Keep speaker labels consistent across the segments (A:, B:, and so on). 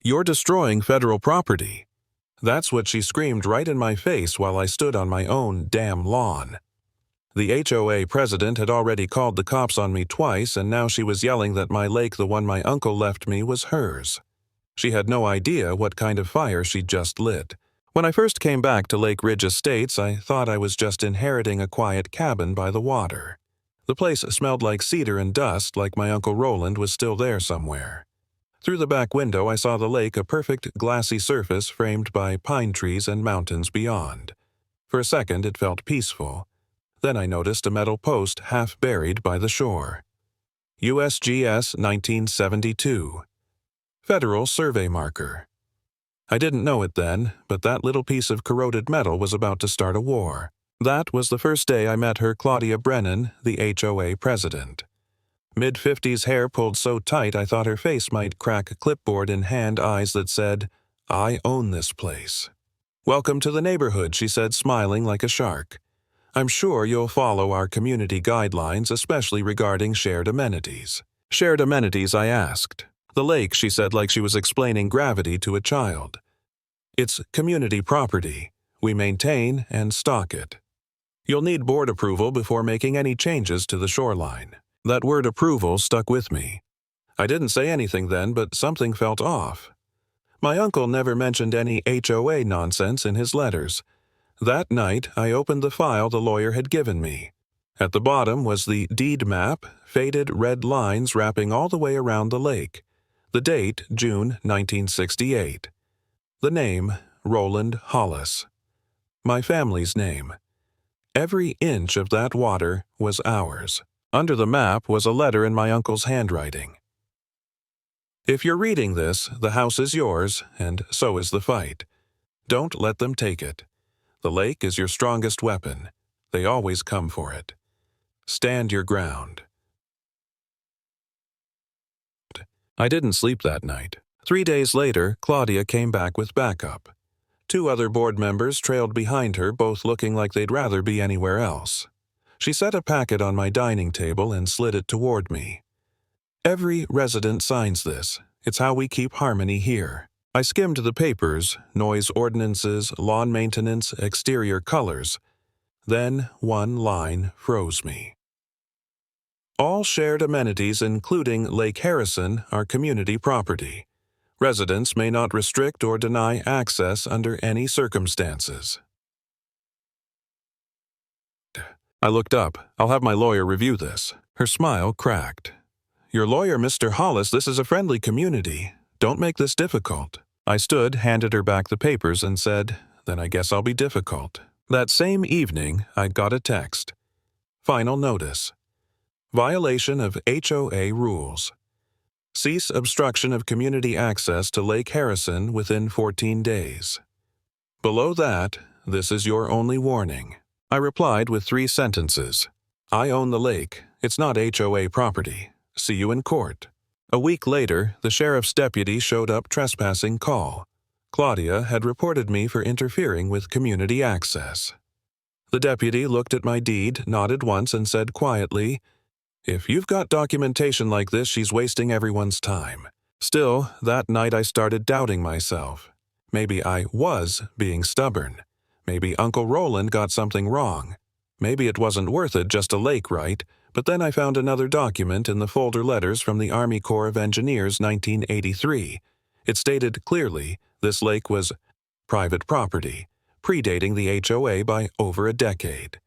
A: "You're destroying federal property." That's what she screamed right in my face while I stood on my own damn lawn. The HOA president had already called the cops on me twice, and now she was yelling that my lake, the one my uncle left me, was hers. She had no idea what kind of fire she'd just lit. When I first came back to Lake Ridge Estates, I thought I was just inheriting a quiet cabin by the water. The place smelled like cedar and dust, like my Uncle Roland was still there somewhere. Through the back window, I saw the lake, a perfect glassy surface framed by pine trees and mountains beyond. For a second, it felt peaceful. Then I noticed a metal post half buried by the shore. USGS 1972. Federal Survey Marker. I didn't know it then, but that little piece of corroded metal was about to start a war. That was the first day I met her, Claudia Brennan, the HOA president. Mid-50s hair pulled so tight I thought her face might crack a clipboard in hand eyes that said, "I own this place." "Welcome to the neighborhood," she said, smiling like a shark. "I'm sure you'll follow our community guidelines, especially regarding shared amenities." "Shared amenities?" I asked. "The lake," she said like she was explaining gravity to a child. "It's community property. We maintain and stock it. You'll need board approval before making any changes to the shoreline." That word approval stuck with me. I didn't say anything then, but something felt off. My uncle never mentioned any HOA nonsense in his letters. That night, I opened the file the lawyer had given me. At the bottom was the deed map, faded red lines wrapping all the way around the lake. The date, June 1968. The name, Roland Hollis. My family's name. Every inch of that water was ours. Under the map was a letter in my uncle's handwriting. "If you're reading this, the house is yours, and so is the fight. Don't let them take it. The lake is your strongest weapon. They always come for it. Stand your ground." I didn't sleep that night. 3 days later, Claudia came back with backup. 2 other board members trailed behind her, both looking like they'd rather be anywhere else. She set a packet on my dining table and slid it toward me. "Every resident signs this. It's how we keep harmony here." I skimmed the papers, noise ordinances, lawn maintenance, exterior colors. Then one line froze me. "All shared amenities, including Lake Harrison, are community property. Residents may not restrict or deny access under any circumstances." I looked up. "I'll have my lawyer review this." Her smile cracked. "Your lawyer, Mr. Hollis, this is a friendly community. Don't make this difficult." I stood, handed her back the papers, and said, "Then I guess I'll be difficult." That same evening, I got a text. Final notice. Violation of HOA rules. Cease obstruction of community access to Lake Harrison within 14 days. Below that, this is your only warning. I replied with 3 sentences. "I own the lake. It's not HOA property. See you in court." A week later, the sheriff's deputy showed up trespassing call. Claudia had reported me for interfering with community access. The deputy looked at my deed, nodded once, and said quietly, "If you've got documentation like this, she's wasting everyone's time." Still, that night I started doubting myself. Maybe I was being stubborn. Maybe Uncle Roland got something wrong. Maybe it wasn't worth it, just a lake, right? But then I found another document in the folder letters from the Army Corps of Engineers 1983. It stated clearly this lake was private property, predating the HOA by over a decade.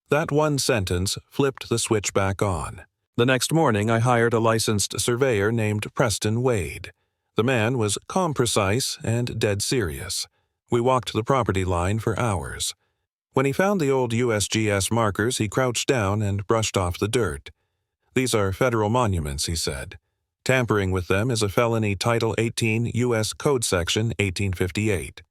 A: That one sentence flipped the switch back on. The next morning I hired a licensed surveyor named Preston Wade. The man was calm, precise, and dead serious. We walked the property line for hours. When he found the old USGS markers, he crouched down and brushed off the dirt. "These are federal monuments," he said. "Tampering with them is a felony Title 18 U.S. Code Section 1858.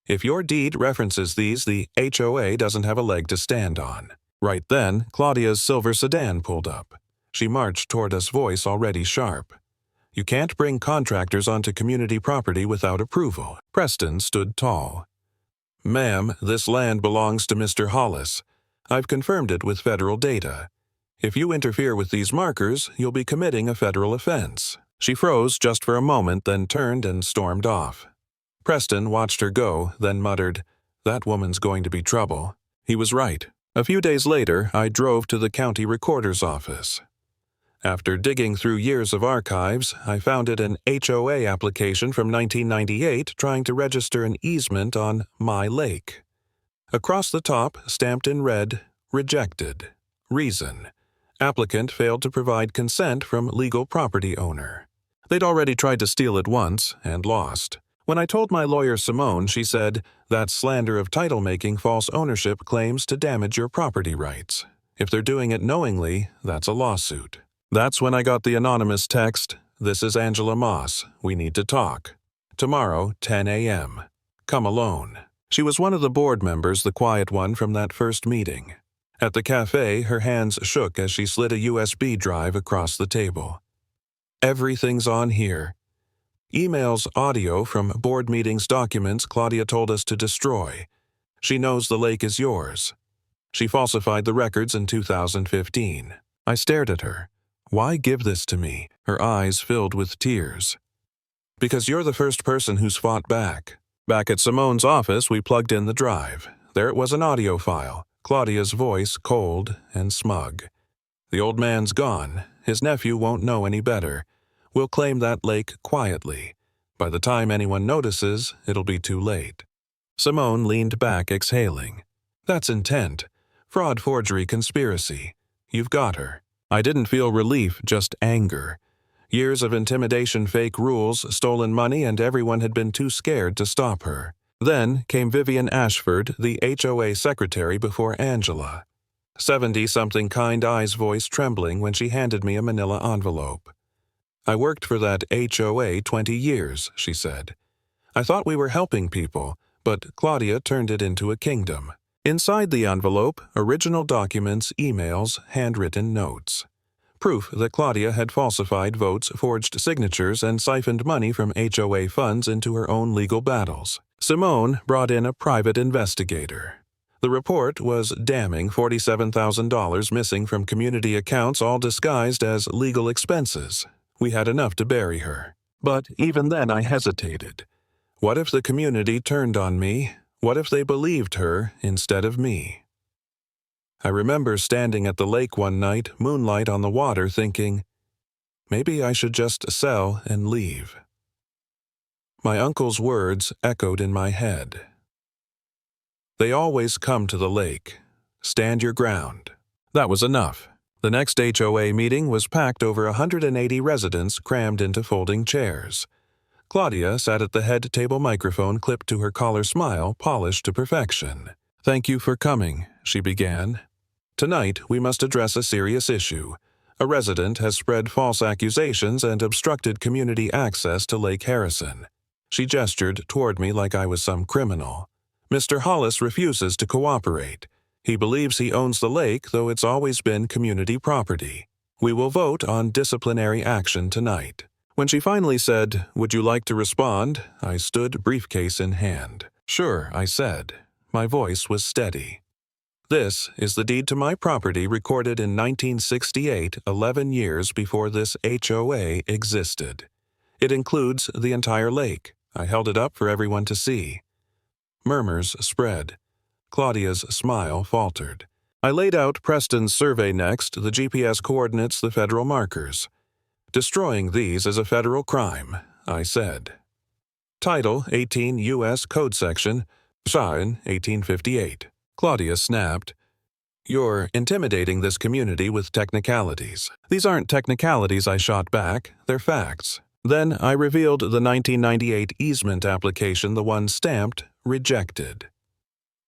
A: If your deed references these, the HOA doesn't have a leg to stand on." Right then, Claudia's silver sedan pulled up. She marched toward us, voice already sharp. "You can't bring contractors onto community property without approval." Preston stood tall. "Ma'am, this land belongs to Mr. Hollis. I've confirmed it with federal data. If you interfere with these markers, you'll be committing a federal offense." She froze just for a moment, then turned and stormed off. Preston watched her go, then muttered, "That woman's going to be trouble." He was right. A few days later, I drove to the county recorder's office. After digging through years of archives, I found an HOA application from 1998 trying to register an easement on my lake. Across the top, stamped in red, "Rejected." Reason: applicant failed to provide consent from legal property owner. They'd already tried to steal it once and lost. When I told my lawyer Simone, she said, "That's slander of title-making false ownership claims to damage your property rights. If they're doing it knowingly, that's a lawsuit." That's when I got the anonymous text, "This is Angela Moss. We need to talk. Tomorrow, 10 a.m. Come alone." She was one of the board members, the quiet one from that first meeting. At the cafe, her hands shook as she slid a USB drive across the table. "Everything's on here. Emails, audio from board meetings documents Claudia told us to destroy. She knows the lake is yours. She falsified the records in 2015. I stared at her. "Why give this to me?" Her eyes filled with tears. "Because you're the first person who's fought back." Back at Simone's office, we plugged in the drive. There it was, an audio file, Claudia's voice cold and smug. "The old man's gone. His nephew won't know any better. We'll claim that lake quietly. By the time anyone notices, it'll be too late." Simone leaned back, exhaling. "That's intent. Fraud, forgery, conspiracy. You've got her." I didn't feel relief, just anger. Years of intimidation, fake rules, stolen money, and everyone had been too scared to stop her. Then came Vivian Ashford, the HOA secretary before Angela. 70-something, kind eyes, voice trembling when she handed me a manila envelope. "I worked for that HOA 20 years, she said. "I thought we were helping people, but Claudia turned it into a kingdom." Inside the envelope, original documents, emails, handwritten notes. Proof that Claudia had falsified votes, forged signatures, and siphoned money from HOA funds into her own legal battles. Simone brought in a private investigator. The report was damning: $47,000 missing from community accounts, all disguised as legal expenses. We had enough to bury her. But even then I hesitated. What if the community turned on me? What if they believed her instead of me? I remember standing at the lake one night, moonlight on the water, thinking, maybe I should just sell and leave. My uncle's words echoed in my head. They always come to the lake. Stand your ground. That was enough. The next HOA meeting was packed, over 180 residents crammed into folding chairs. Claudia sat at the head table, microphone clipped to her collar, smile polished to perfection. "Thank you for coming," she began. "Tonight we must address a serious issue. A resident has spread false accusations and obstructed community access to Lake Harrison." She gestured toward me like I was some criminal. "Mr. Hollis refuses to cooperate. He believes he owns the lake, though it's always been community property. We will vote on disciplinary action tonight." When she finally said, "Would you like to respond?" I stood, briefcase in hand. "Sure," I said. My voice was steady. "This is the deed to my property, recorded in 1968, 11 years before this HOA existed. It includes the entire lake." I held it up for everyone to see. Murmurs spread. Claudia's smile faltered. I laid out Preston's survey next, the GPS coordinates, the federal markers. "Destroying these is a federal crime," I said. Title 18 U.S. Code Section, Signed 1858. Claudia snapped, "You're intimidating this community with technicalities." "These aren't technicalities," I shot back. "They're facts." Then I revealed the 1998 easement application, the one stamped "Rejected."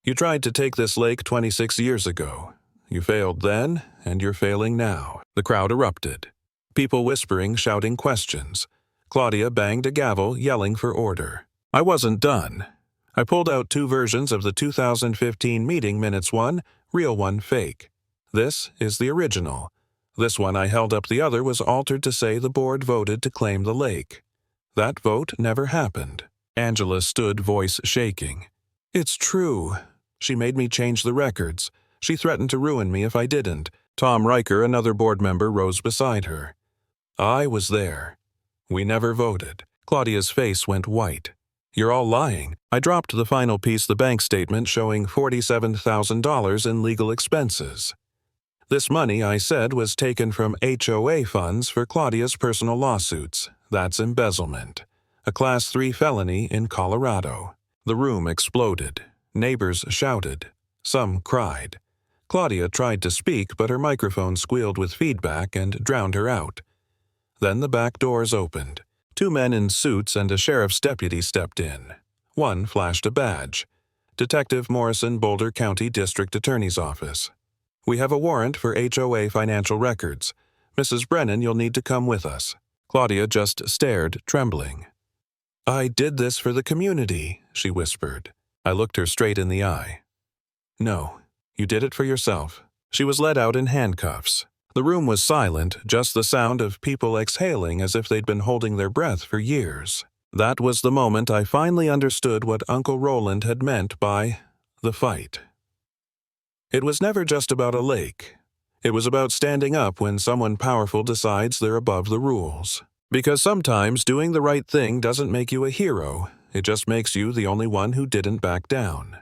A: "You tried to take this lake 26 years ago. You failed then, and you're failing now." The crowd erupted. People whispering, shouting questions. Claudia banged a gavel, yelling for order. I wasn't done. I pulled out 2 versions of the 2015 meeting minutes, one real, one fake. This is the original. This one I held up, the other was altered to say the board voted to claim the lake. That vote never happened. Angela stood, voice shaking. "It's true. She made me change the records. She threatened to ruin me if I didn't." Tom Riker, another board member, rose beside her. "I was there. We never voted. Claudia's face went white. You're all lying. I dropped the final piece, the bank statement showing $47,000 in legal expenses. This money, I said, was taken from HOA funds for Claudia's personal lawsuits. That's embezzlement. A Class 3 felony in Colorado. The room exploded. Neighbors shouted. Some cried. Claudia tried to speak, but her microphone squealed with feedback and drowned her out. Then the back doors opened. 2 men in suits and a sheriff's deputy stepped in. One flashed a badge. Detective Morrison, Boulder County District Attorney's Office. We have a warrant for HOA financial records. Mrs. Brennan, you'll need to come with us. Claudia just stared, trembling. I did this for the community, she whispered. I looked her straight in the eye. No, you did it for yourself. She was led out in handcuffs. The room was silent, just the sound of people exhaling as if they'd been holding their breath for years. That was the moment I finally understood what Uncle Roland had meant by the fight. It was never just about a lake. It was about standing up when someone powerful decides they're above the rules. Because sometimes doing the right thing doesn't make you a hero, it just makes you the only one who didn't back down.